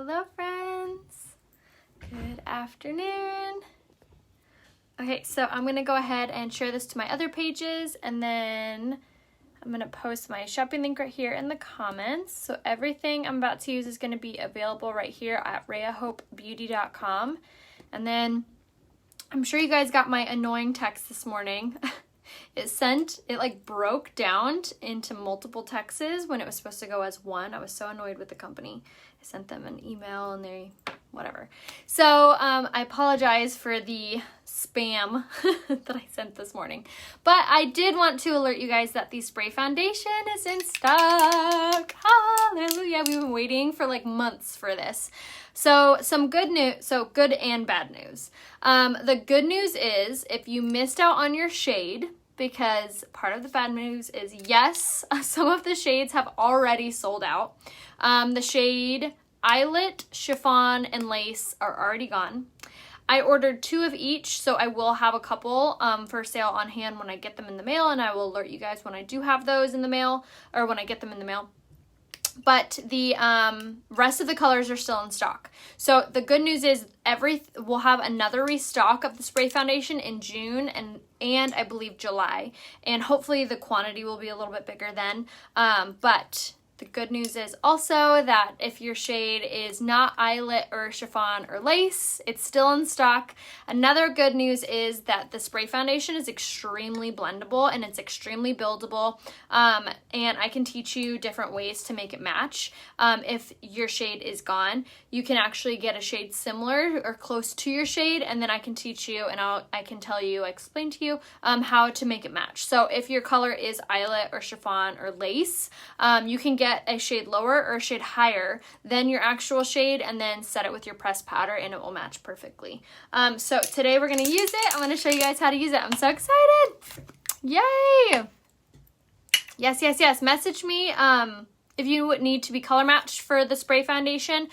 Hello, friends. Good afternoon. Okay, so I'm going to go ahead and share this to my other pages, and then I'm going to post my shopping link right here in the comments. So everything I'm about to use is going to be available right here at RheaHopeBeauty.com. And then I'm sure you guys got my annoying text this morning. It like broke down into multiple texts when it was supposed to go as one. I was so annoyed with the company. I sent them an email and they whatever. So I apologize for the spam that I sent this morning. But I did want to alert you guys that the spray foundation is in stock. Hallelujah. We've been waiting for like months for this. So some good news, so good and bad news. The good news is if you missed out on your shade, because part of the bad news is yes, some of the shades have already sold out. The shade Eyelet, Chiffon, and Lace are already gone. I ordered 2 of each, so I will have a couple for sale on hand when I get them in the mail, and I will alert you guys when I do have those in the mail, or when I get them in the mail. But the rest of the colors are still in stock. So the good news is we'll have another restock of the spray foundation in June and I believe July. And hopefully the quantity will be a little bit bigger then. But the good news is also that if your shade is not Eyelet or Chiffon or Lace, it's still in stock. Another good news is that the spray foundation is extremely blendable and it's extremely buildable. And I can teach you different ways to make it match. If your shade is gone, you can actually get a shade similar or close to your shade, and then I can teach you and I can explain to you how to make it match. So if your color is Eyelet or Chiffon or Lace, you can get a shade lower or a shade higher than your actual shade and then set it with your pressed powder and it will match perfectly. So today we're going to use it. I'm going to show you guys how to use it. I'm so excited. Yay. Yes. Message me if you need to be color matched for the spray foundation.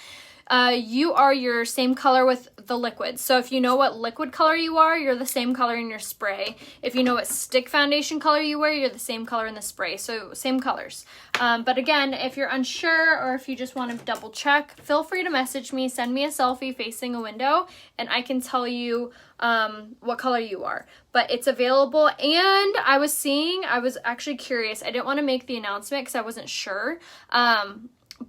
You are your same color with the liquid. So if you know what liquid color you are, you're the same color in your spray. If you know what stick foundation color you wear, you're the same color in the spray. So same colors. But again, if you're unsure or if you just want to double check, feel free to message me, send me a selfie facing a window, and I can tell you what color you are. But it's available, and I was actually curious. I didn't want to make the announcement because I wasn't sure.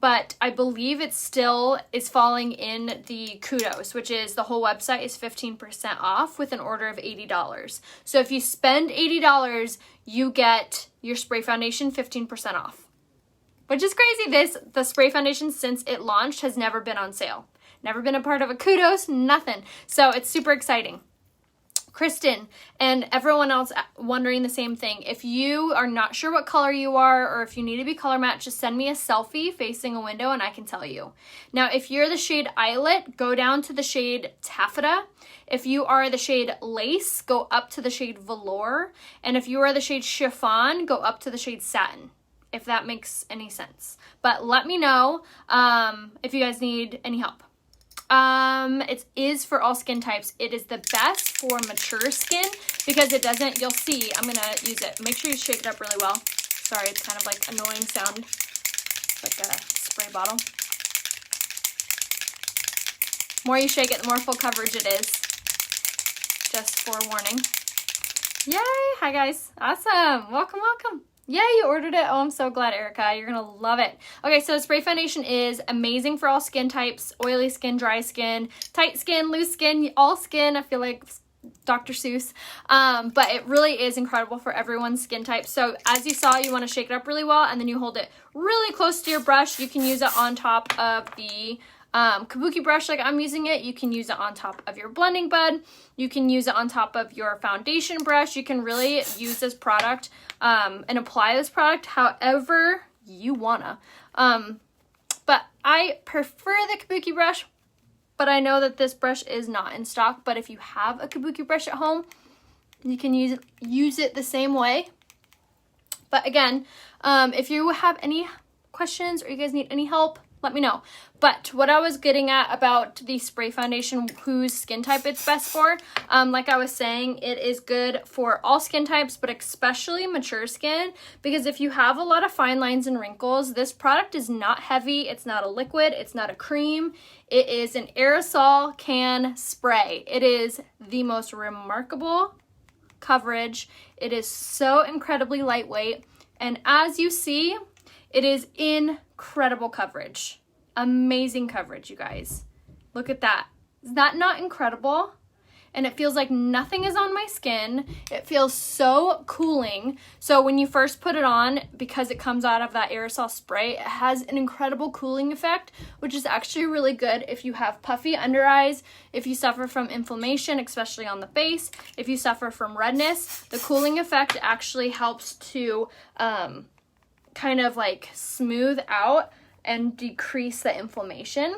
But I believe it still is falling in the Kudos, which is the whole website is 15% off with an order of $80. So if you spend $80, you get your spray foundation 15% off, which is crazy. The spray foundation since it launched has never been on sale, never been a part of a Kudos, nothing. So it's super exciting. Kristen and everyone else wondering the same thing. If you are not sure what color you are or if you need to be color matched, just send me a selfie facing a window and I can tell you. Now, if you're the shade Eyelet, go down to the shade Taffeta. If you are the shade Lace, go up to the shade Velour. And if you are the shade Chiffon, go up to the shade Satin, if that makes any sense. But let me know if you guys need any help. It is for all skin types. It is the best for mature skin because it doesn't, you'll see, I'm going to use it. Make sure you shake it up really well. Sorry, it's kind of like annoying sound, like a spray bottle. The more you shake it, the more full coverage it is. Just forewarning. Yay! Hi guys. Awesome. Welcome. Yeah, you ordered it. Oh, I'm so glad, Erica. You're going to love it. Okay, so spray foundation is amazing for all skin types, oily skin, dry skin, tight skin, loose skin, all skin. I feel like Dr. Seuss. But it really is incredible for everyone's skin type. So as you saw, you want to shake it up really well, and then you hold it really close to your brush. You can use it on top of the kabuki brush like I'm using it. You can use it on top of your blending bud. You can use it on top of your foundation brush. You can really use this product and apply this product however you wanna. But I prefer the kabuki brush, but I know that this brush is not in stock. But if you have a kabuki brush at home, you can use it the same way. But again, if you have any questions or you guys need any help, let me know. But what I was getting at about the spray foundation, whose skin type it's best for, like I was saying, it is good for all skin types, but especially mature skin, because if you have a lot of fine lines and wrinkles, this product is not heavy. It's not a liquid. It's not a cream. It is an aerosol can spray. It is the most remarkable coverage. It is so incredibly lightweight. And as you see, it is incredible coverage. Amazing coverage, you guys. Look at that. Is that not incredible? And it feels like nothing is on my skin. It feels so cooling. So when you first put it on, because it comes out of that aerosol spray, it has an incredible cooling effect, which is actually really good if you have puffy under eyes, if you suffer from inflammation, especially on the face, if you suffer from redness. The cooling effect actually helps to kind of like smooth out and decrease the inflammation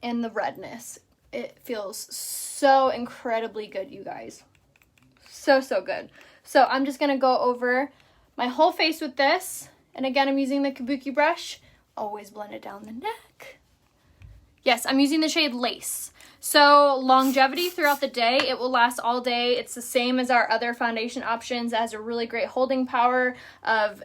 and the redness. It feels so incredibly good, you guys. So good. So I'm just going to go over my whole face with this. And again, I'm using the Kabuki brush. Always blend it down the neck. Yes, I'm using the shade Lace. So longevity throughout the day, it will last all day. It's the same as our other foundation options. It has a really great holding power of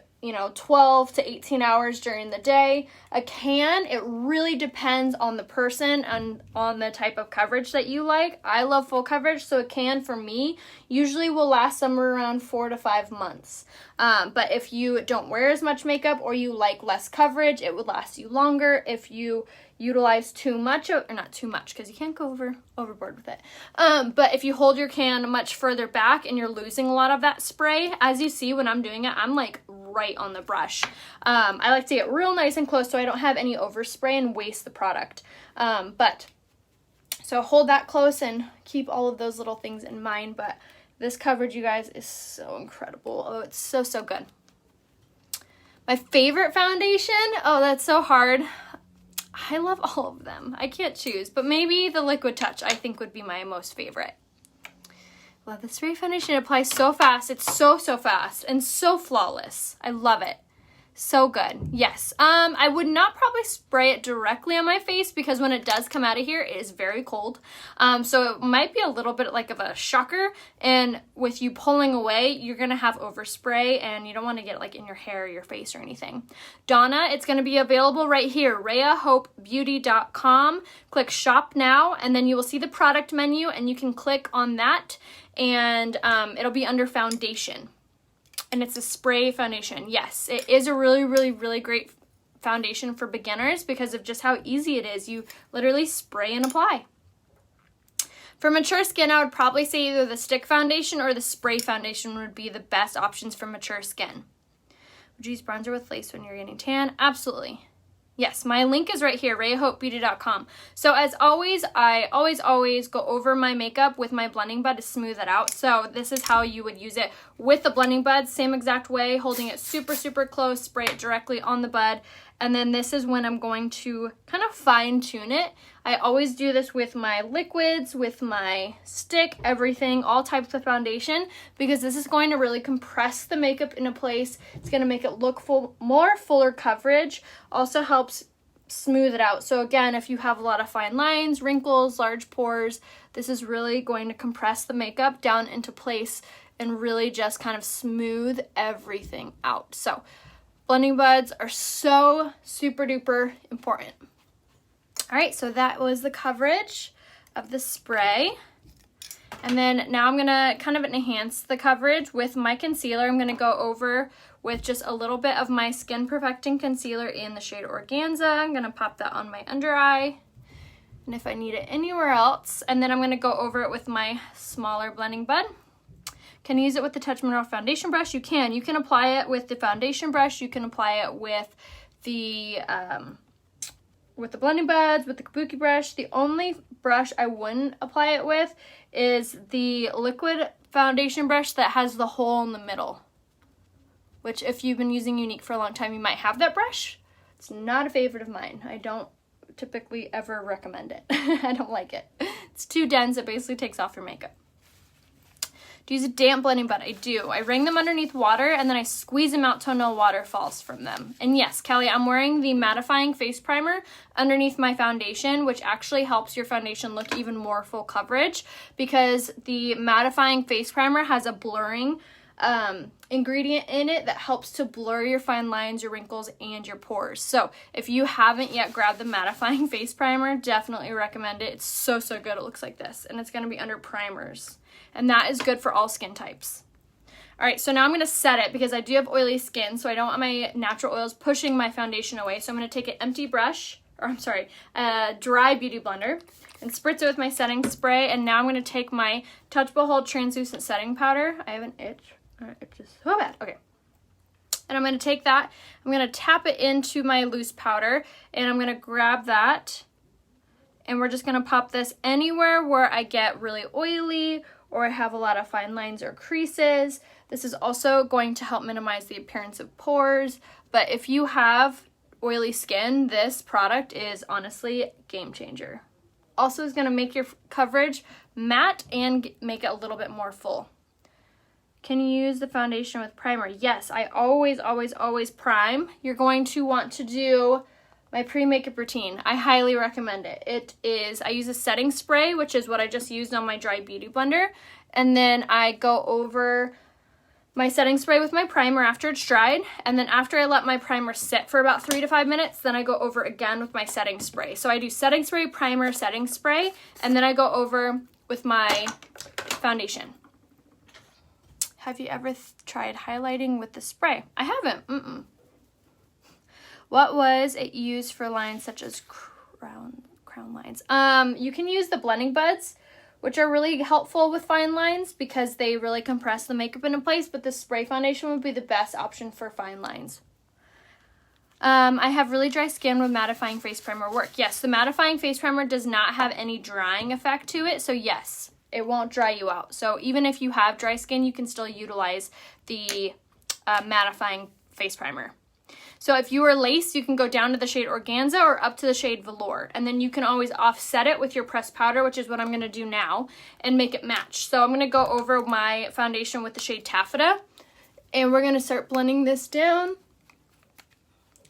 12 to 18 hours during the day. A can, it really depends on the person and on the type of coverage that you like. I love full coverage, so a can for me usually will last somewhere around 4 to 5 months. But if you don't wear as much makeup or you like less coverage, it would last you longer. If you utilize too much, or not too much because you can't go overboard with it. But if you hold your can much further back and you're losing a lot of that spray, as you see when I'm doing it, I'm like right on the brush. I like to get real nice and close so I don't have any overspray and waste the product. So hold that close and keep all of those little things in mind. But this coverage, you guys, is so incredible. Oh, it's so good. My favorite foundation? Oh, that's so hard. I love all of them. I can't choose, but maybe the Liquid Touch I think would be my most favorite. Love the spray foundation. It applies so fast. It's so fast and so flawless. I love it. So good. Yes. I would not probably spray it directly on my face because when it does come out of here, it is very cold. So it might be a little bit like of a shocker. And with you pulling away, you're going to have overspray and you don't want to get it like in your hair or your face or anything. Donna, it's going to be available right here. RheaHopeBeauty.com. Click shop now and then you will see the product menu and you can click on that and it'll be under foundation. And it's a spray foundation. Yes, it is a really great foundation for beginners because of just how easy it is. You literally spray and apply. For mature skin, I would probably say either the stick foundation or the spray foundation would be the best options for mature skin. Would you use bronzer with lace when you're getting tan? Absolutely. Yes, my link is right here, RheaHopeBeauty.com. So as always, I always go over my makeup with my blending bud to smooth it out. So this is how you would use it with the blending bud, same exact way, holding it super close, spray it directly on the bud. And then this is when I'm going to kind of fine tune it. I always do this with my liquids, with my stick, everything, all types of foundation, because this is going to really compress the makeup into place. It's going to make it look fuller coverage. Also helps smooth it out. So again, if you have a lot of fine lines, wrinkles, large pores, this is really going to compress the makeup down into place and really just kind of smooth everything out. So blending buds are so super duper important. All right, so that was the coverage of the spray. And then now I'm gonna kind of enhance the coverage with my concealer. I'm gonna go over with just a little bit of my Skin Perfecting Concealer in the shade Organza. I'm gonna pop that on my under eye. And if I need it anywhere else, and then I'm gonna go over it with my smaller blending bud. Can you use it with the Touch Mineral foundation brush? You can. You can apply it with the foundation brush. You can apply it with the blending buds, with the Kabuki brush. The only brush I wouldn't apply it with is the liquid foundation brush that has the hole in the middle. Which if you've been using Younique for a long time, you might have that brush. It's not a favorite of mine. I don't typically ever recommend it. I don't like it. It's too dense. It basically takes off your makeup. Do you use a damp blending bud? I do. I wring them underneath water and then I squeeze them out till no water falls from them. And yes, Kelly, I'm wearing the mattifying face primer underneath my foundation, which actually helps your foundation look even more full coverage because the mattifying face primer has a blurring ingredient in it that helps to blur your fine lines, your wrinkles, and your pores. So if you haven't yet grabbed the mattifying face primer, definitely recommend it. It's so, so good. It looks like this, and it's going to be under primers, and that is good for all skin types. All right, so now I'm going to set it because I do have oily skin, so I don't want my natural oils pushing my foundation away. So I'm going to take an empty brush, a dry beauty blender, and spritz it with my setting spray. And now I'm going to take my Touch Behold translucent setting powder. I have an itch. It's just so bad. Okay. And I'm going to take that. I'm going to tap it into my loose powder. And I'm going to grab that. And we're just going to pop this anywhere where I get really oily or I have a lot of fine lines or creases. This is also going to help minimize the appearance of pores. But if you have oily skin, this product is honestly a game changer. Also is going to make your coverage matte and make it a little bit more full. Can you use the foundation with primer? Yes, I always, always, always prime. You're going to want to do my pre-makeup routine. I highly recommend it. I use a setting spray, which is what I just used on my dry beauty blender. And then I go over my setting spray with my primer after it's dried. And then after I let my primer sit for about 3 to 5 minutes, then I go over again with my setting spray. So I do setting spray, primer, setting spray, and then I go over with my foundation. Have you ever tried highlighting with the spray? I haven't. What was it used for lines such as crown lines? You can use the blending buds, which are really helpful with fine lines because they really compress the makeup into place, but the spray foundation would be the best option for fine lines. I have really dry skin. With mattifying face primer work? Yes, the mattifying face primer does not have any drying effect to it, so yes, it won't dry you out. So even if you have dry skin, you can still utilize the mattifying face primer. So if you are lace, you can go down to the shade Organza or up to the shade Velour. And then you can always offset it with your pressed powder, which is what I'm going to do now, and make it match. So I'm going to go over my foundation with the shade Taffeta. And we're going to start blending this down.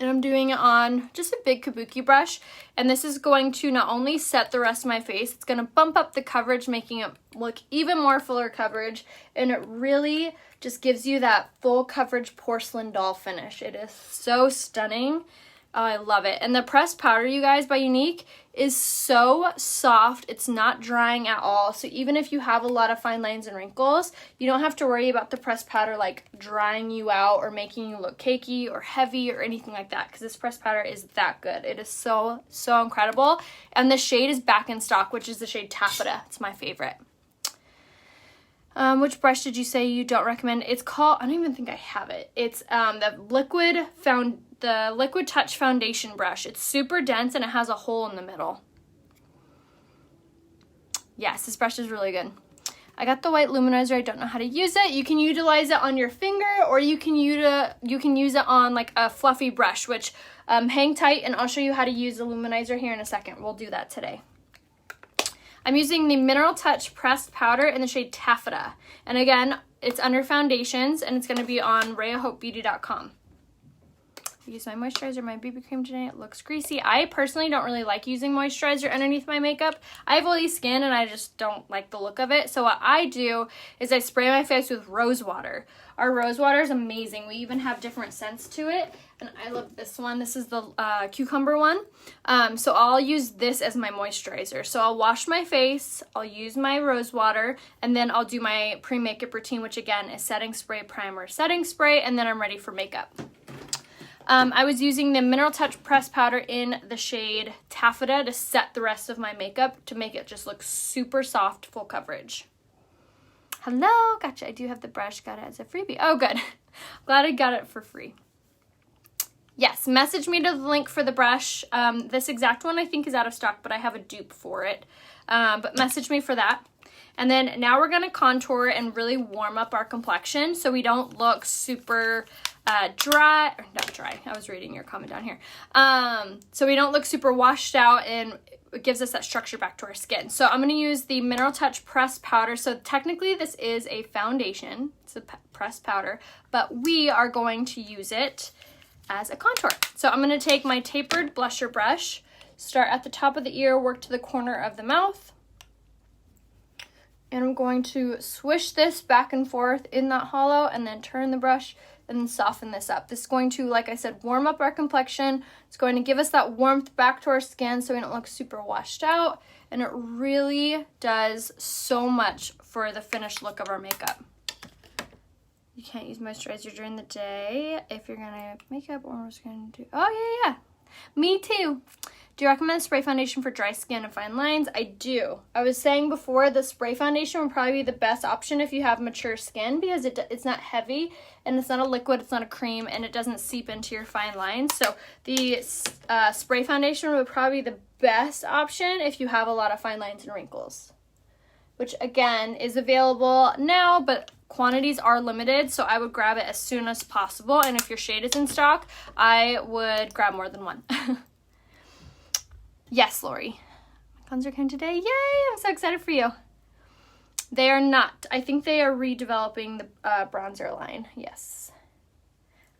And I'm doing it on just a big kabuki brush. And this is going to not only set the rest of my face, it's going to bump up the coverage, making it look even more fuller coverage. And it really just gives you that full coverage porcelain doll finish. It is so stunning. Oh, I love it. And the pressed powder, you guys, by Younique is so soft. It's not drying at all. So even if you have a lot of fine lines and wrinkles, you don't have to worry about the pressed powder like drying you out or making you look cakey or heavy or anything like that, because this pressed powder is that good. It is so, so incredible. And the shade is back in stock, which is the shade Taffeta. It's my favorite. Which brush did you say you don't recommend? It's called, I don't even think I have it. It's the Liquid Touch Foundation brush. It's super dense and it has a hole in the middle. Yes, this brush is really good. I got the white luminizer. I don't know how to use it. You can utilize it on your finger, or you can use it on like a fluffy brush, which hang tight, and I'll show you how to use the luminizer here in a second. We'll do that today. I'm using the Mineral Touch pressed powder in the shade Taffeta. And again, it's under foundations, and it's going to be on RheaHopeBeauty.com. I use my moisturizer, my BB cream today. It looks greasy. I personally don't really like using moisturizer underneath my makeup. I have oily skin, and I just don't like the look of it. So what I do is I spray my face with rose water. Our rose water is amazing. We even have different scents to it. And I love this one. This is the cucumber one. So I'll use this as my moisturizer. So I'll wash my face, I'll use my rose water, and then I'll do my pre-makeup routine, which again is setting spray, primer, setting spray, and then I'm ready for makeup. I was using the Mineral Touch pressed powder in the shade Taffeta to set the rest of my makeup to make it just look super soft, full coverage. Hello, gotcha. I do have the brush. Got it as a freebie. Oh, good. Glad I got it for free. Yes, message me to the link for the brush. This exact one I think is out of stock, but I have a dupe for it. But message me for that. And then now we're gonna contour and really warm up our complexion so we don't look super dry, or not dry, I was reading your comment down here. So we don't look super washed out, and it gives us that structure back to our skin. So I'm gonna use the Mineral Touch Pressed Powder. So technically this is a foundation, it's a pressed powder, but we are going to use it as a contour. So I'm gonna take my tapered blusher brush, start at the top of the ear, work to the corner of the mouth, and I'm going to swish this back and forth in that hollow and then turn the brush and then soften this up. This is going to, like I said, warm up our complexion. It's going to give us that warmth back to our skin so we don't look super washed out. And it really does so much for the finished look of our makeup. You can't use moisturizer during the day if you're gonna makeup, or we're just gonna do, oh yeah. Me too. Do you recommend spray foundation for dry skin and fine lines? I do. I was saying before, the spray foundation would probably be the best option if you have mature skin, because it's not heavy and it's not a liquid, it's not a cream, and it doesn't seep into your fine lines. So the spray foundation would probably be the best option if you have a lot of fine lines and wrinkles, which again is available now, but quantities are limited, so I would grab it as soon as possible. And if your shade is in stock, I would grab more than one. Yes, Lori. My cleanser came today. Yay! I'm so excited for you. They are not. I think they are redeveloping the bronzer line. Yes.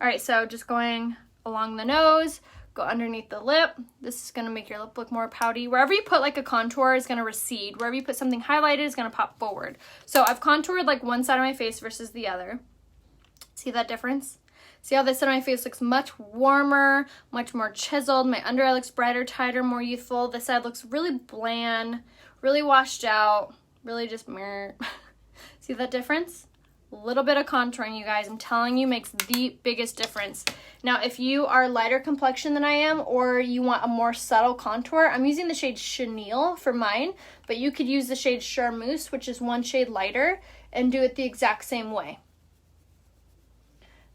All right, so just going along the nose, go underneath the lip. This is going to make your lip look more pouty. Wherever you put like a contour is going to recede. Wherever you put something highlighted is going to pop forward. So I've contoured like one side of my face versus the other. See that difference? See how this side of my face looks much warmer, much more chiseled. My under eye looks brighter, tighter, more youthful. This side looks really bland, really washed out, really just mirror. See that difference? A little bit of contouring, you guys, I'm telling you, makes the biggest difference. Now, if you are lighter complexion than I am, or you want a more subtle contour, I'm using the shade Chenille for mine, but you could use the shade Charmeuse, which is one shade lighter, and do it the exact same way.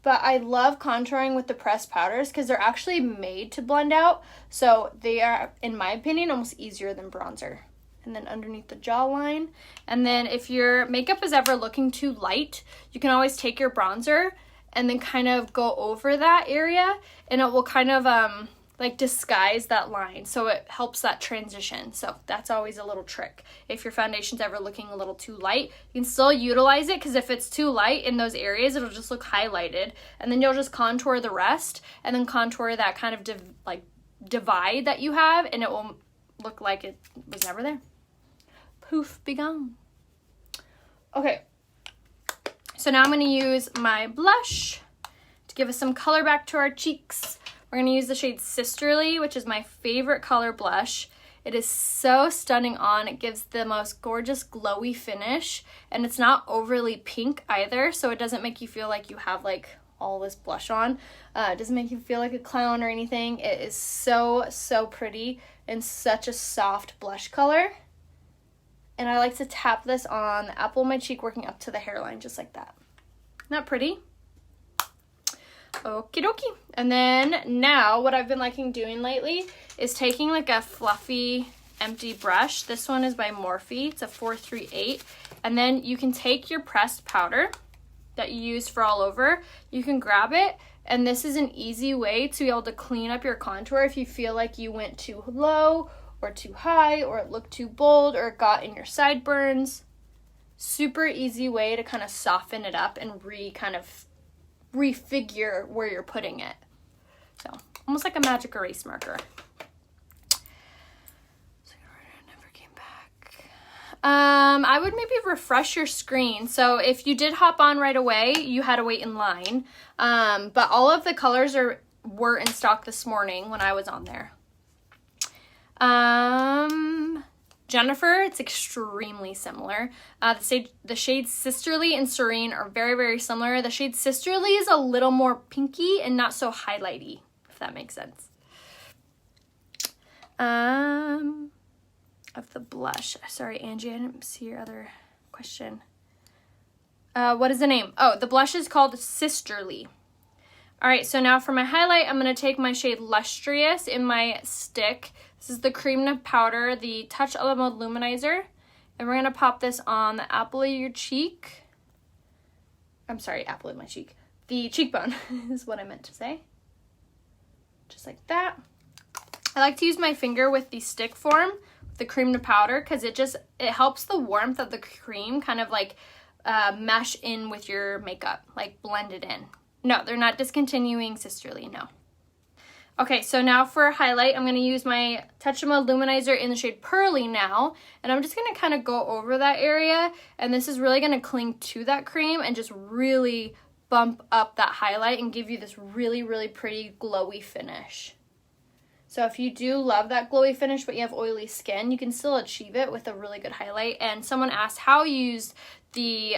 But I love contouring with the pressed powders because they're actually made to blend out. So they are, in my opinion, almost easier than bronzer. And then underneath the jawline. And then if your makeup is ever looking too light, you can always take your bronzer and then kind of go over that area, and it will kind of like disguise that line, so it helps that transition. So that's always a little trick. If your foundation's ever looking a little too light, you can still utilize it, because if it's too light in those areas, it'll just look highlighted, and then you'll just contour the rest and then contour that kind of divide that you have, and it will look like it was never there. Poof, be gone. Okay, so now I'm going to use my blush to give us some color back to our cheeks. We're going to use the shade Sisterly, which is my favorite color blush. It is so stunning on. It gives the most gorgeous glowy finish, and it's not overly pink either, so it doesn't make you feel like you have like all this blush on. It doesn't make you feel like a clown or anything. It is so, so pretty and such a soft blush color. And I like to tap this on the apple of my cheek, working up to the hairline, just like that. Isn't that pretty? Okie dokie. And then now what I've been liking doing lately is taking like a fluffy empty brush. This one is by Morphe. It's a 438. And then you can take your pressed powder that you use for all over. You can grab it, and this is an easy way to be able to clean up your contour if you feel like you went too low or too high, or it looked too bold, or it got in your sideburns. Super easy way to kind of soften it up and refigure where you're putting it. So almost like a magic erase marker. Never came back. I would maybe refresh your screen. So if you did hop on right away, you had to wait in line. But all of the colors were in stock this morning when I was on there. Jennifer, it's extremely similar. The shades Sisterly and Serene are very, very similar. The shade Sisterly is a little more pinky and not so highlighty, if that makes sense. Of the blush. Sorry, Angie, I didn't see your other question. What is the name? Oh, the blush is called Sisterly. All right, so now for my highlight, I'm going to take my shade Lustrous in my stick. This is the cream to powder, the Touch of the Luminizer. And we're going to pop this on the apple of your cheek. I'm sorry, apple of my cheek. The cheekbone is what I meant to say. Just like that. I like to use my finger with the stick form, with the cream to powder, because it helps the warmth of the cream kind of like mesh in with your makeup, like blend it in. No, they're not discontinuing Sisterly, no. Okay, so now for a highlight, I'm going to use my Touch of Luminizer in the shade Pearly now, and I'm just going to kind of go over that area, and this is really going to cling to that cream and just really bump up that highlight and give you this really, really pretty glowy finish. So if you do love that glowy finish but you have oily skin, you can still achieve it with a really good highlight. And someone asked how you used the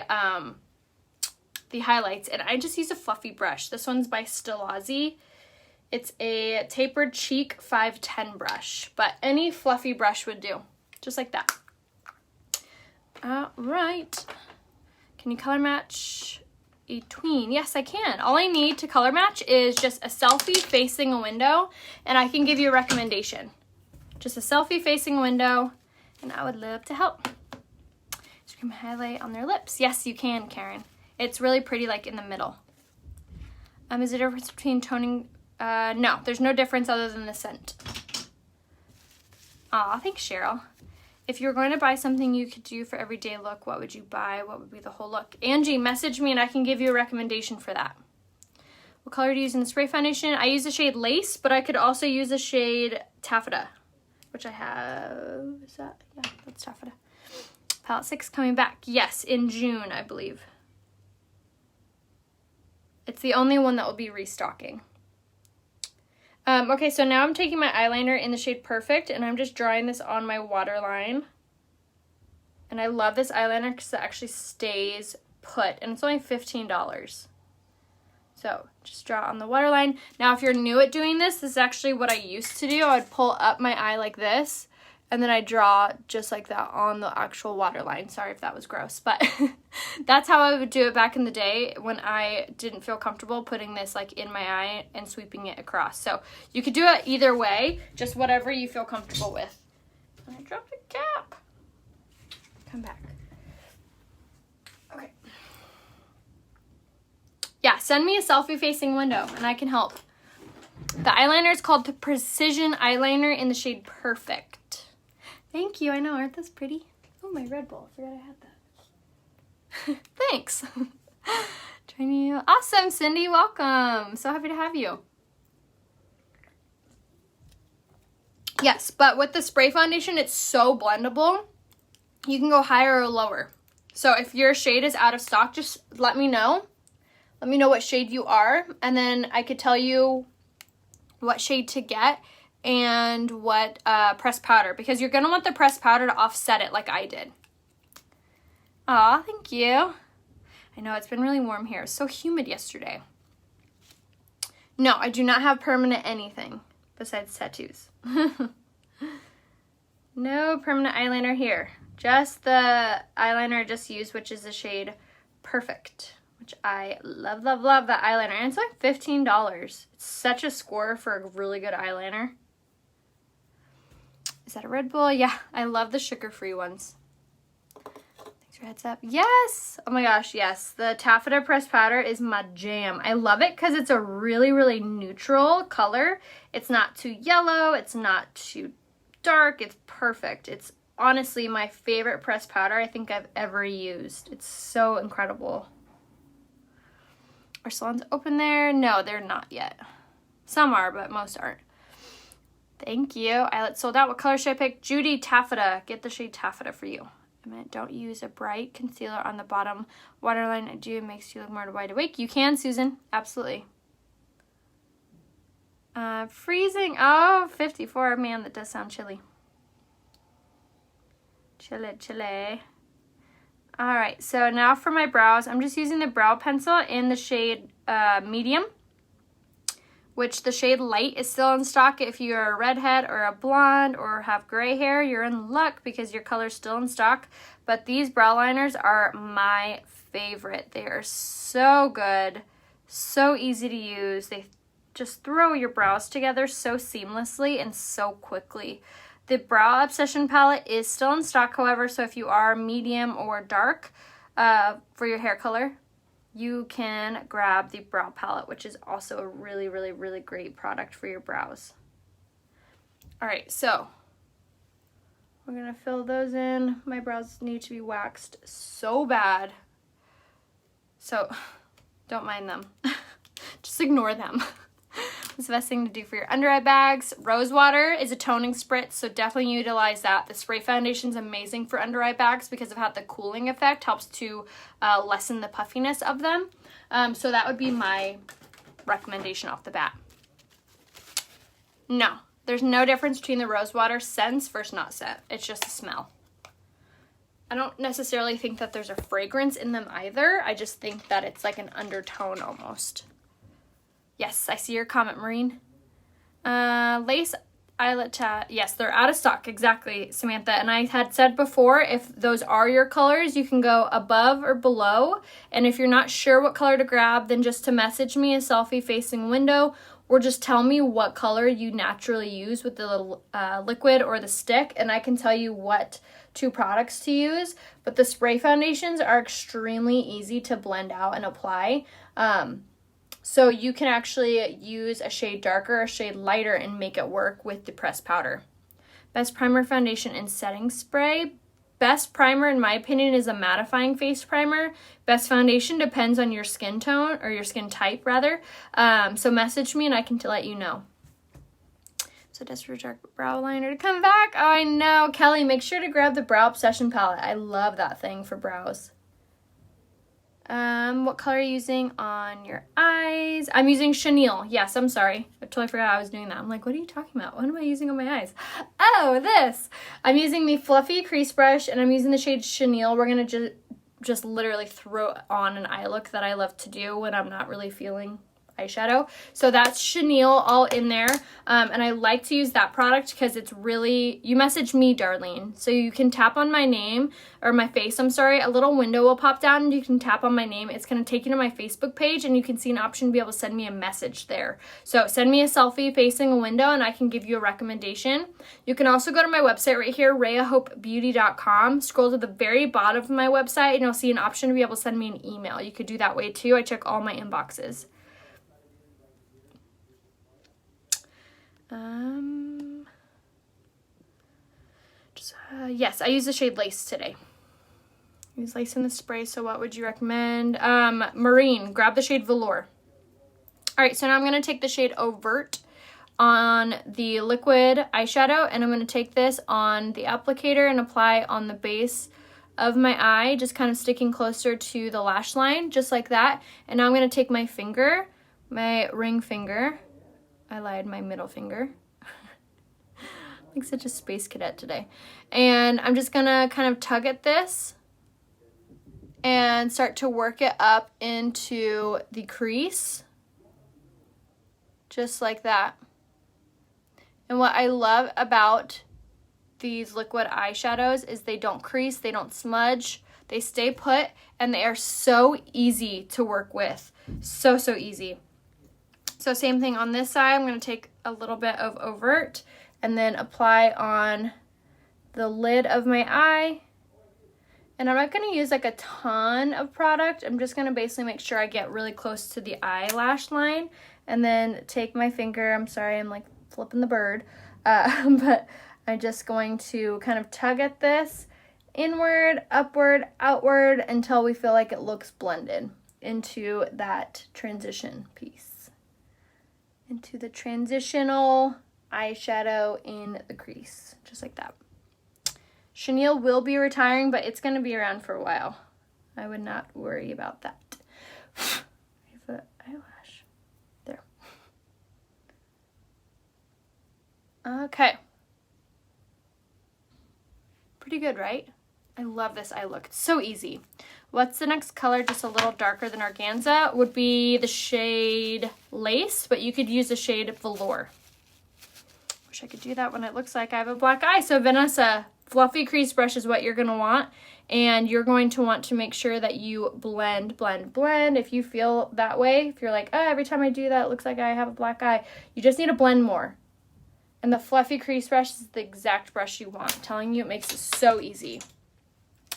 highlights, and I just use a fluffy brush. This one's by Stilazzi. It's a tapered cheek 510 brush, but any fluffy brush would do, just like that. All right. Can you color match a tween? Yes, I can. All I need to color match is just a selfie facing a window, and I can give you a recommendation. Just a selfie facing a window, and I would love to help. Scream highlight on their lips. Yes, you can, Karen. It's really pretty, like in the middle. Is there a difference between toning? No, there's no difference other than the scent. Aw, thanks, Cheryl. If you were going to buy something you could do for everyday look, what would you buy? What would be the whole look? Angie, message me and I can give you a recommendation for that. What color do you use in the spray foundation? I use the shade Lace, but I could also use the shade Taffeta, which I have. Is that? Yeah, that's Taffeta. Palette 6 coming back. Yes, in June, I believe. It's the only one that will be restocking. Okay, so now I'm taking my eyeliner in the shade Perfect, and I'm just drawing this on my waterline. And I love this eyeliner because it actually stays put, and it's only $15. So just draw on the waterline. Now, if you're new at doing this, this is actually what I used to do. I would pull up my eye like this, and then I draw just like that on the actual waterline. Sorry if that was gross, but that's how I would do it back in the day when I didn't feel comfortable putting this like in my eye and sweeping it across. So you could do it either way, just whatever you feel comfortable with. And I dropped a cap. Come back. Okay. Yeah, send me a selfie facing window and I can help. The eyeliner is called the Precision Eyeliner in the shade Perfect. Thank you. I know, aren't those pretty? Oh, my Red Bull. I forgot I had that. Thanks. Awesome, Cindy. Welcome. So happy to have you. Yes, but with the spray foundation, it's so blendable. You can go higher or lower. So if your shade is out of stock, just let me know. Let me know what shade you are, and then I could tell you what shade to get and what pressed powder, because you're going to want the pressed powder to offset it like I did. Aw, thank you. I know it's been really warm here. It was so humid yesterday. No, I do not have permanent anything besides tattoos. No permanent eyeliner here. Just the eyeliner I just used, which is the shade Perfect, which I love, love, love that eyeliner. And it's like $15. It's such a score for a really good eyeliner. Is that a Red Bull? Yeah, I love the sugar-free ones. Thanks for heads up. Yes! Oh my gosh, yes. The Taffeta pressed powder is my jam. I love it because it's a really, really neutral color. It's not too yellow. It's not too dark. It's perfect. It's honestly my favorite pressed powder I think I've ever used. It's so incredible. Are salons open there? No, they're not yet. Some are, but most aren't. Thank you. Eyelets sold out. What color should I pick? Judy, Taffeta. Get the shade Taffeta for you. I meant don't use a bright concealer on the bottom waterline. It makes you look more wide awake. You can, Susan. Absolutely. Freezing. Oh, 54. Man, that does sound chilly. Chilly. All right, so now for my brows. I'm just using the brow pencil in the shade Medium, which the shade Light is still in stock. If you're a redhead or a blonde or have gray hair, you're in luck because your color's still in stock. But these brow liners are my favorite. They are so good. So easy to use. They just throw your brows together so seamlessly and so quickly. The Brow Obsession palette is still in stock, however, so if you are medium or dark for your hair color, you can grab the Brow palette, which is also a really, really, really great product for your brows. All right, so we're gonna fill those in. My brows need to be waxed so bad, so don't mind them. Just ignore them. It's the best thing to do for your under eye bags. Rose water is a toning spritz, so definitely utilize that. The spray foundation is amazing for under eye bags because of how the cooling effect helps to lessen the puffiness of them. So that would be my recommendation off the bat. No, there's no difference between the rose water scents versus not scent. It's just the smell. I don't necessarily think that there's a fragrance in them either. I just think that it's like an undertone almost. Yes, I see your comment, Maureen. Lace eyelet tat. Yes, they're out of stock. Exactly, Samantha. And I had said before, if those are your colors, you can go above or below. And if you're not sure what color to grab, then just to message me a selfie facing window, or just tell me what color you naturally use with the little liquid or the stick, and I can tell you what 2 products to use. But the spray foundations are extremely easy to blend out and apply. So you can actually use a shade darker, a shade lighter, and make it work with the pressed powder. Best primer, foundation, and setting spray. Best primer, in my opinion, is a mattifying face primer. Best foundation depends on your skin tone, or your skin type, rather. So message me and I can let you know. So desperate dark brow liner to come back. Oh, I know. Kelly, make sure to grab the Brow Obsession palette. I love that thing for brows. What color are you using on your eyes? I'm using Chenille. Yes, I'm sorry. I totally forgot I was doing that. I'm like, what are you talking about? What am I using on my eyes? Oh, this. I'm using the Fluffy Crease Brush, and I'm using the shade Chenille. We're going to just literally throw on an eye look that I love to do when I'm not really feeling eyeshadow. So that's Chenille all in there. And I like to use that product because it's really, you message me, Darlene. So you can tap on my name, or my face, I'm sorry, a little window will pop down and you can tap on my name. It's going to take you to my Facebook page and you can see an option to be able to send me a message there. So send me a selfie facing a window and I can give you a recommendation. You can also go to my website right here, RheaHopeBeauty.com. Scroll to the very bottom of my website and you'll see an option to be able to send me an email. You could do that way too. I check all my inboxes. Yes, I use the shade Lace today. I use Lace in the spray, so what would you recommend? Marine, grab the shade Velour. Alright, so now I'm going to take the shade Overt on the liquid eyeshadow, and I'm going to take this on the applicator and apply on the base of my eye, just kind of sticking closer to the lash line, just like that. And now I'm going to take my finger, my ring finger, I lied, my middle finger. Like such a space cadet today. And I'm just gonna kind of tug at this and start to work it up into the crease. Just like that. And what I love about these liquid eyeshadows is they don't crease, they don't smudge, they stay put, and they are so easy to work with. So, so easy. So same thing on this side. I'm going to take a little bit of Overt and then apply on the lid of my eye. And I'm not going to use like a ton of product. I'm just going to basically make sure I get really close to the eyelash line. And then take my finger, I'm sorry, I'm like flipping the bird. But I'm just going to kind of tug at this inward, upward, outward until we feel like it looks blended into that transition piece. Into the transitional eyeshadow in the crease, just like that. Chenille will be retiring, but it's going to be around for a while. I would not worry about that. I have an eyelash. There. Okay. Pretty good, right? I love this eye look. It's so easy. What's the next color, just a little darker than Organza? Would be the shade Lace, but you could use the shade Velour. Wish I could do that when it looks like I have a black eye. So Vanessa, fluffy crease brush is what you're going to want. And you're going to want to make sure that you blend. If you feel that way, if you're like, oh, every time I do that, it looks like I have a black eye. You just need to blend more. And the fluffy crease brush is the exact brush you want. I'm telling you, it makes it so easy.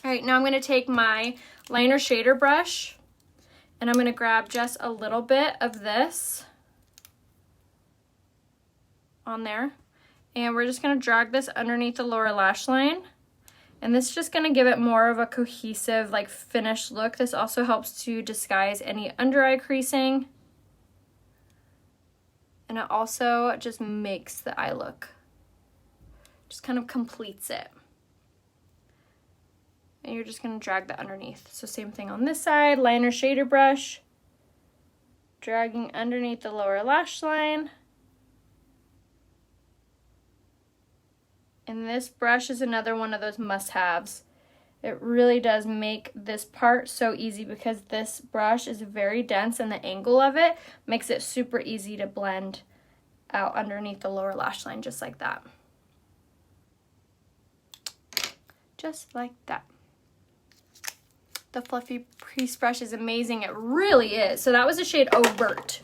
All right, now I'm going to take my liner shader brush, and I'm going to grab just a little bit of this on there. And we're just going to drag this underneath the lower lash line. And this is just going to give it more of a cohesive, like, finished look. This also helps to disguise any under eye creasing. And it also just makes the eye look. Just kind of completes it. And you're just going to drag that underneath. So same thing on this side, liner shader brush. Dragging underneath the lower lash line. And this brush is another one of those must-haves. It really does make this part so easy because this brush is very dense and the angle of it makes it super easy to blend out underneath the lower lash line just like that. Just like that. The fluffy crease brush is amazing. It really is. So that was the shade Overt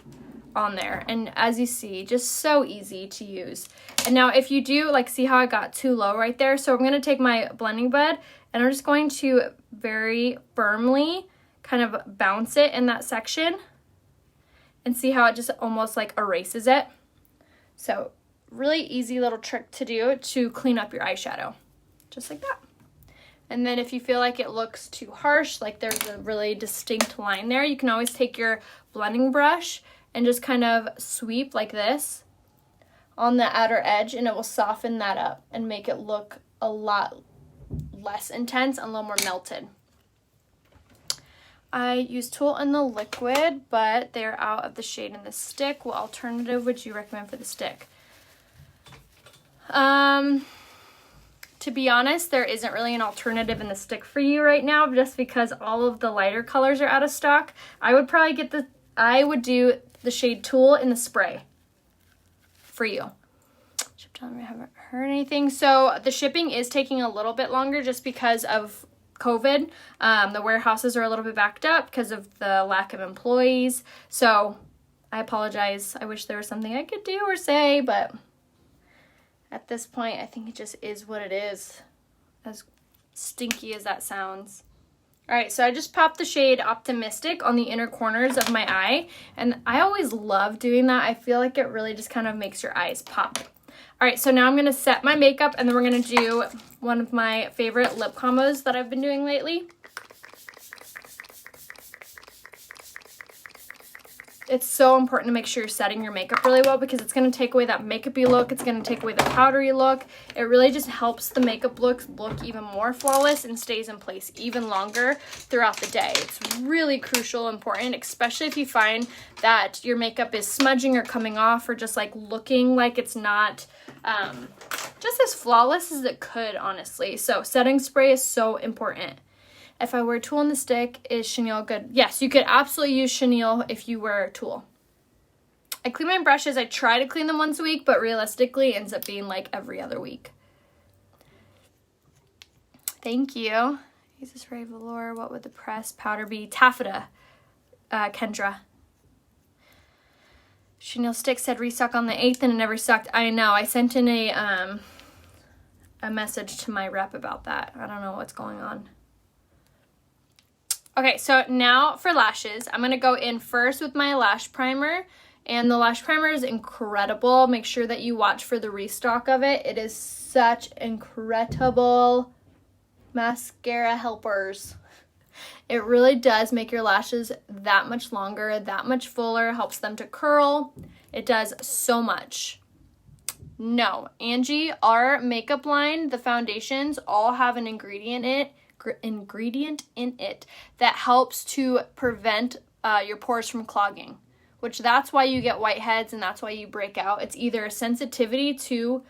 on there, and as you see, just so easy to use. And now if you do, like, see how I got too low right there, so I'm going to take my blending bud and I'm just going to very firmly kind of bounce it in that section and see how it just almost like erases it. So really easy little trick to do to clean up your eyeshadow, just like that. And then if you feel like it looks too harsh, like there's a really distinct line there, you can always take your blending brush and just kind of sweep like this on the outer edge, and it will soften that up and make it look a lot less intense and a little more melted. I use Tulle in the liquid, but they're out of the shade in the stick. What alternative would you recommend for the stick? To be honest, there isn't really an alternative in the stick for you right now, just because all of the lighter colors are out of stock. I would do the shade Tulle in the spray for you. I haven't heard anything. So the shipping is taking a little bit longer just because of COVID. The warehouses are a little bit backed up because of the lack of employees. So I apologize. I wish there was something I could do or say, but at this point, I think it just is what it is, as stinky as that sounds. All right, so I just popped the shade Optimistic on the inner corners of my eye, and I always love doing that. I feel like it really just kind of makes your eyes pop. All right, so now I'm going to set my makeup, and then we're going to do one of my favorite lip combos that I've been doing lately. It's so important to make sure you're setting your makeup really well because it's going to take away that makeup-y look. It's going to take away the powdery look. It really just helps the makeup look even more flawless and stays in place even longer throughout the day. It's really crucial, important, especially if you find that your makeup is smudging or coming off or just like looking like it's not just as flawless as it could, honestly. So setting spray is so important. If I wear Tulle in the stick, is Chenille good? Yes, you could absolutely use Chenille if you wear Tulle. I clean my brushes. I try to clean them once a week, but realistically it ends up being like every other week. Thank you. Is this Ray Velour? What would the pressed powder be? Taffeta, Kendra. Chenille stick said restock on the 8th and it never stocked. I know. I sent in a message to my rep about that. I don't know what's going on. Okay, so now for lashes, I'm going to go in first with my lash primer, and the lash primer is incredible. Make sure that you watch for the restock of it. It is such incredible mascara helpers. It really does make your lashes that much longer, that much fuller, helps them to curl. It does so much. No, Angie, our makeup line, the foundations all have an ingredient in it that helps to prevent your pores from clogging, which that's why you get whiteheads and that's why you break out. It's either a sensitivity to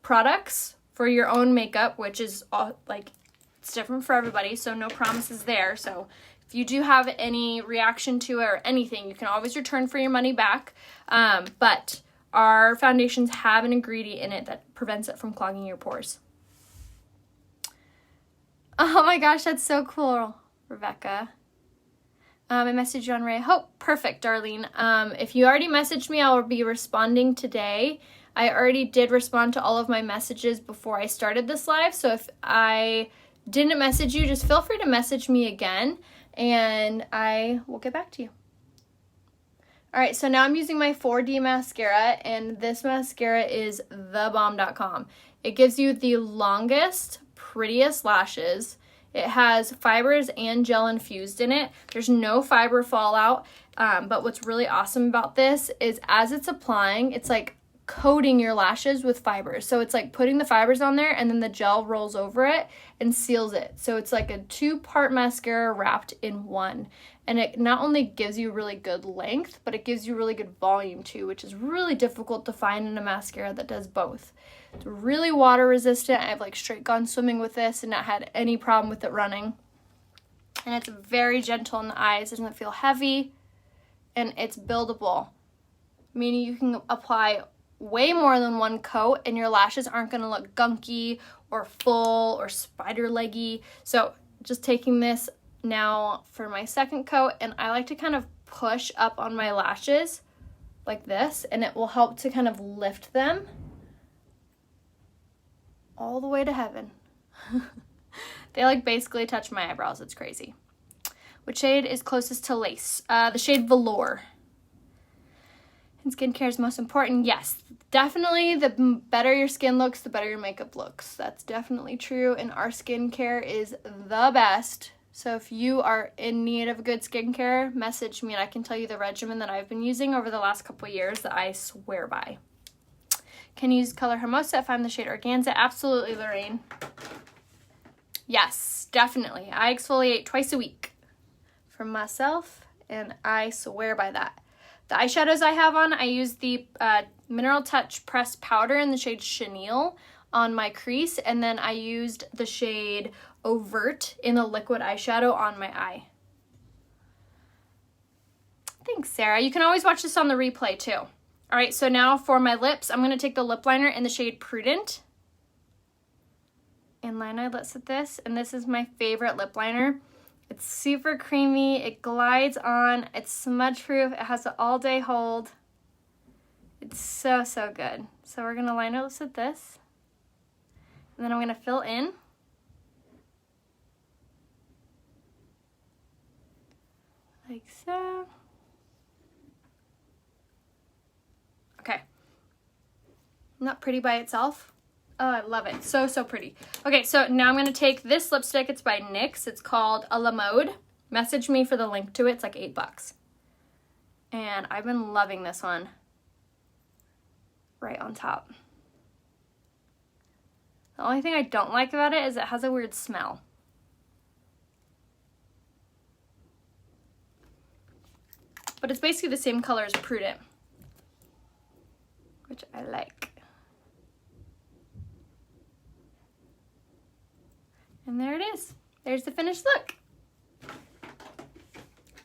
products for your own makeup, which is like it's different for everybody, so no promises there. So if you do have any reaction to it or anything, you can always return for your money back. But our foundations have an ingredient in it that prevents it from clogging your pores. Oh my gosh, that's so cool, Rebecca. I messaged you on Ray Hope. Perfect, Darlene. If you already messaged me, I'll be responding today. I already did respond to all of my messages before I started this live, so if I didn't message you, just feel free to message me again, and I will get back to you. All right, so now I'm using my 4D mascara, and this mascara is thebomb.com. It gives you the longest, prettiest lashes. It has fibers and gel infused in it. There's no fiber fallout, but what's really awesome about this is as it's applying, it's like coating your lashes with fibers. So it's like putting the fibers on there and then the gel rolls over it and seals it. So it's like a 2-part mascara wrapped in one. And it not only gives you really good length, but it gives you really good volume too, which is really difficult to find in a mascara that does both. It's really water resistant. I've like straight gone swimming with this and not had any problem with it running. And it's very gentle in the eyes. It doesn't feel heavy, and it's buildable, meaning you can apply way more than one coat and your lashes aren't going to look gunky or full or spider leggy. So just taking this now for my second coat, and I like to kind of push up on my lashes like this, and it will help to kind of lift them all the way to heaven. They like basically touch my eyebrows. It's crazy. Which shade is closest to lace? The shade Velour. And skincare is most important. Yes, definitely. The better your skin looks, the better your makeup looks. That's definitely true. And our skincare is the best. So if you are in need of good skincare, message me and I can tell you the regimen that I've been using over the last couple of years that I swear by. Can you use color Hermosa if I'm the shade Organza? Absolutely, Lorraine. Yes, definitely. I exfoliate twice a week for myself, and I swear by that. The eyeshadows I have on, I use the Mineral Touch Pressed Powder in the shade Chenille on my crease, and then I used the shade Overt in the liquid eyeshadow on my eye. Thanks, Sarah. You can always watch this on the replay, too. All right, so now for my lips, I'm going to take the lip liner in the shade Prudent and line my lips with this, and this is my favorite lip liner. It's super creamy, it glides on, it's smudge proof, it has an all-day hold. It's so, so good. So we're gonna line our lips with this. And then I'm gonna fill in. Like so. Okay. Not pretty by itself. Oh, I love it. So, so pretty. Okay, so now I'm going to take this lipstick. It's by NYX. It's called A La Mode. Message me for the link to it. It's like $8. And I've been loving this one. Right on top. The only thing I don't like about it is it has a weird smell. But it's basically the same color as Prudent, which I like. And there it is. There's the finished look.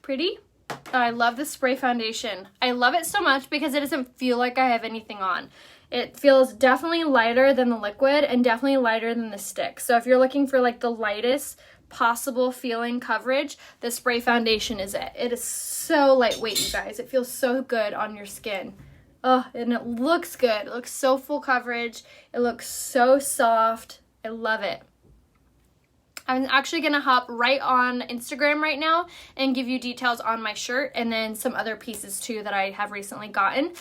Pretty? Oh, I love the spray foundation. I love it so much because it doesn't feel like I have anything on. It feels definitely lighter than the liquid and definitely lighter than the stick. So if you're looking for like the lightest possible feeling coverage, the spray foundation is it. It is so lightweight, you guys. It feels so good on your skin. Oh, and it looks good. It looks so full coverage. It looks so soft. I love it. I'm actually going to hop right on Instagram right now and give you details on my shirt and then some other pieces too that I have recently gotten.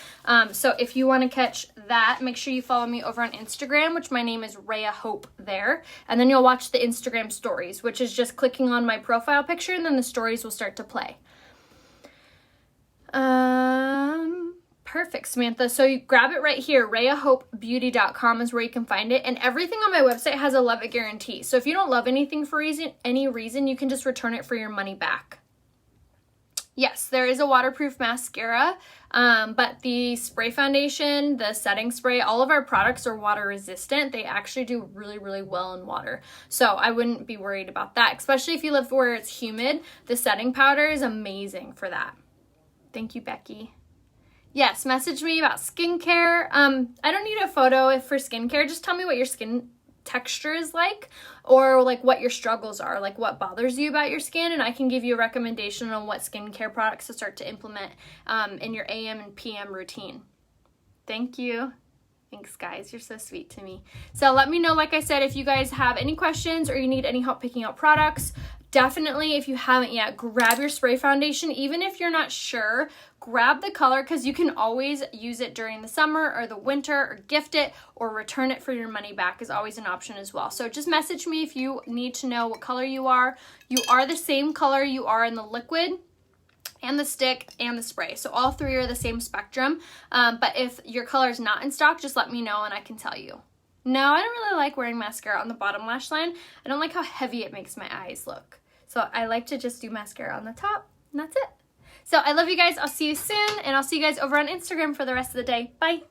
So if you want to catch that, make sure you follow me over on Instagram, which my name is Rhea Hope there. And then you'll watch the Instagram stories, which is just clicking on my profile picture and then the stories will start to play. Perfect, Samantha. So you grab it right here. RheaHopeBeauty.com is where you can find it. And everything on my website has a love it guarantee. So if you don't love anything for any reason, you can just return it for your money back. Yes, there is a waterproof mascara, but the spray foundation, the setting spray, all of our products are water resistant. They actually do really, really well in water. So I wouldn't be worried about that, especially if you live where it's humid. The setting powder is amazing for that. Thank you, Becky. Yes, message me about skincare. I don't need a photo for skincare. Just tell me what your skin texture is like, or like what your struggles are, like what bothers you about your skin, and I can give you a recommendation on what skincare products to start to implement in your AM and PM routine. Thank you. Thanks, guys. You're so sweet to me. So let me know, like I said, if you guys have any questions or you need any help picking out products. Definitely, if you haven't yet, grab your spray foundation. Even if you're not sure, grab the color, because you can always use it during the summer or the winter, or gift it or return it for your money back is always an option as well. So just message me if you need to know what color you are. You are the same color you are in the liquid and the stick and the spray. So all three are the same spectrum. But if your color is not in stock, just let me know and I can tell you. No, I don't really like wearing mascara on the bottom lash line. I don't like how heavy it makes my eyes look. So I like to just do mascara on the top, and that's it. So I love you guys. I'll see you soon, and I'll see you guys over on Instagram for the rest of the day. Bye.